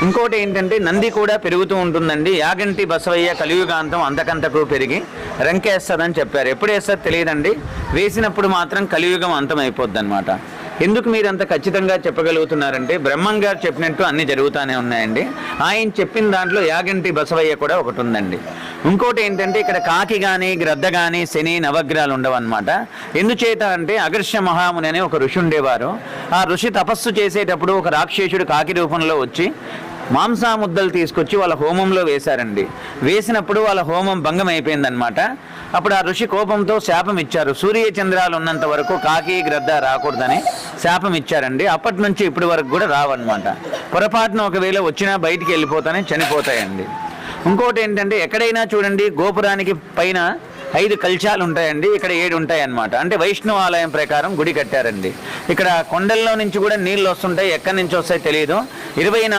ఇంకోటి ఏంటంటే నంది కూడా పెరుగుతూ ఉంటుందండి. యాగంటి బసవయ్య కలియుగాంతం అంతకంతకు పెరిగి రంకేస్తుందని చెప్పారు. ఎప్పుడు వేస్తుంది తెలియదండి, వేసినప్పుడు మాత్రం కలియుగం అంతమైపోద్ది అనమాట. ఎందుకు మీరు అంత ఖచ్చితంగా చెప్పగలుగుతున్నారంటే బ్రహ్మం గారు చెప్పినట్టు అన్నీ జరుగుతూనే ఉన్నాయండి. ఆయన చెప్పిన దాంట్లో యాగంటి బసవయ్య కూడా ఒకటి ఉందండి. ఇంకోటి ఏంటంటే ఇక్కడ కాకి కానీ గ్రద్ద కానీ శని నవగ్రహాలు ఉండవన్నమాట. ఎందుచేత అంటే అగర్ష్య మహాముని అనే ఒక ఋషి ఉండేవారు. ఆ ఋషి తపస్సు చేసేటప్పుడు ఒక రాక్షసుడు కాకి రూపంలో వచ్చి మాంసాముద్దలు తీసుకొచ్చి వాళ్ళ హోమంలో వేశారండి. వేసినప్పుడు వాళ్ళ హోమం భంగం అయిపోయిందనమాట. అప్పుడు ఆ ఋషి కోపంతో శాపం ఇచ్చారు. సూర్యచంద్రాలు ఉన్నంత వరకు కాకి గ్రద్ద రాకూడదని శాపం ఇచ్చారండి. అప్పటి నుంచి ఇప్పటి వరకు కూడా రావన్నమాట. పొరపాటున ఒకవేళ వచ్చినా బయటికి వెళ్ళిపోతానే చనిపోతాయండి. ఇంకోటి ఏంటంటే ఎక్కడైనా చూడండి గోపురానికి పైన 5 కలశాలు ఉంటాయండి, ఇక్కడ 7 ఉంటాయి అన్నమాట. అంటే వైష్ణవ ఆలయం ప్రకారం గుడి కట్టారండి. ఇక్కడ కొండల్లో నుంచి కూడా నీళ్ళు వస్తుంటాయి, ఎక్కడి నుంచి వస్తాయి తెలియదు. 24